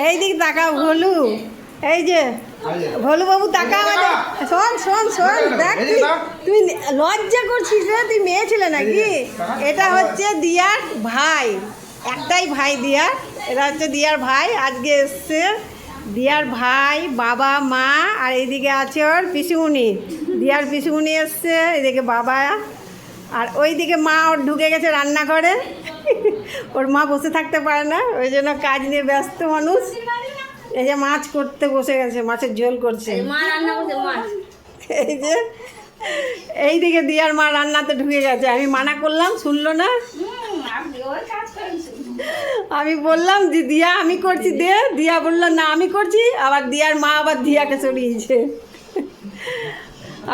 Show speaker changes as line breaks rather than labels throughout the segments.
এই দিক তাকাও ভোলু, এই যে ভোলু বাবু তাকা আমাদের। শোন শোন শোন, দেখ তুই লজ্জা করছিস রে, তুই মেয়ে ছিলে নাকি? এটা হচ্ছে দিয়ার ভাই, একটাই ভাই দিয়ার, এটা হচ্ছে দিয়ার ভাই। আজকে এসছে দিয়ার ভাই, বাবা মা, আর এইদিকে আছে ওর পিসুমণি, দিয়ার পিসুমণি এসছে, এদিকে বাবা, আর ওইদিকে মা ওর ঢুকে গেছে রান্নাঘরে। ওর মা বসে থাকতে পারে না, ওই জন্য কাজ নিয়ে ব্যস্ত মানুষ। এই যে মাছ করতে বসে গেছে, মাছের ঝোল করছে। এই যে এইদিকে দিয়ার মা রান্নাতে ঢুকে গেছে, আমি মানা করলাম শুনলো না। আমি বললাম যে দিয়া আমি করছি দে, দিয়া বললো না আমি করছি, আবার দিয়ার মা আবার দিয়াকে সরিয়েছে।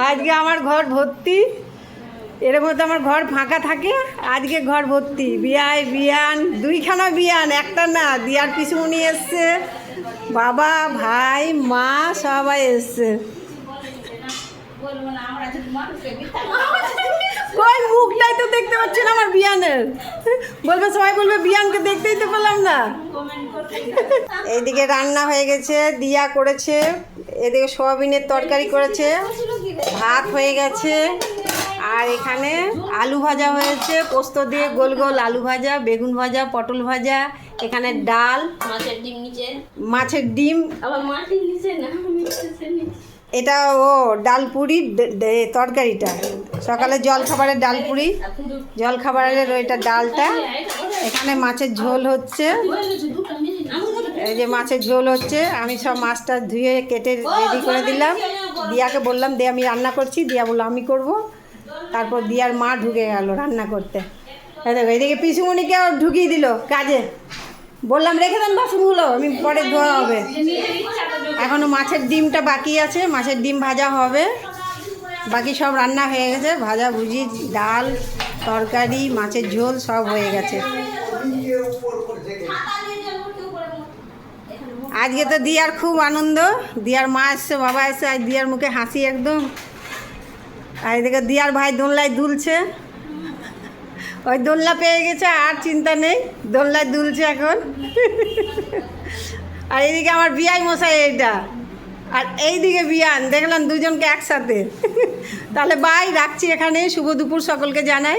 আজকে আমার ঘর ভর্তি, এরকম তো আমার ঘর ফাঁকা থাকে, আজকে ঘর ভর্তি। বিয়ান, দুইখানা বিয়ান, একটা না। দিয়ার পিসুমণি এসছে, বাবা ভাই মা সবাই এসছে। কই মুখটাই তো দেখতে পাচ্ছি না আমার বিয়ানের, বলবে সবাই বলবে বিয়ানকে দেখতেই তো পেলাম না। এইদিকে রান্না হয়ে গেছে, দিয়া করেছে, এদিকে সোয়াবিনের তরকারি করেছে, ভাত হয়ে গেছে, আর এখানে আলু ভাজা হয়েছে, পোস্ত দিয়ে গোল গোল আলু ভাজা, বেগুন ভাজা, পটল ভাজা, এখানে ডাল, মাছের ডিম, এটা ও ডালপুরির তরকারিটা, সকালে জলখাবারের ডালপুরি, জলখাবারের ওইটা ডালটা। এখানে মাছের ঝোল হচ্ছে, এই যে মাছের ঝোল হচ্ছে। আমি সব মাছটা ধুয়ে কেটে রেডি করে দিলাম, দিয়াকে বললাম দে আমি রান্না করছি, দিয়া বললো আমি করব। তারপর দিয়ার মা ঢুকে গেল রান্না করতে। এদিকে পিসুমণিকে ঢুকিয়ে দিল কাজে, বললাম রেখে দেন বাসনগুলো, আমি পরে ধোয়া হবে। এখনও মাছের ডিমটা বাকি আছে, মাছের ডিম ভাজা হবে, বাকি সব রান্না হয়ে গেছে, ভাজা ভুজি, ডাল, তরকারি, মাছের ঝোল সব হয়ে গেছে। আজকে তো দিয়ার খুব আনন্দ, দিয়ার মা এসছে, বাবা এসছে, আজ দিয়ার মুখে হাসি একদম। আর এদিকে দিয়ার ভাই দোলনায় দুলছে, ওই দোলনা পেয়ে গেছে, আর চিন্তা নেই, দোলনায় দুলছে এখন। আর এইদিকে আমার বিয়াই মশাই এইটা, আর এইদিকে বিয়ান, দেখলাম দুজনকে একসাথে। তাহলে বাই, রাখছি এখানে, শুভ দুপুর সকলকে জানাই।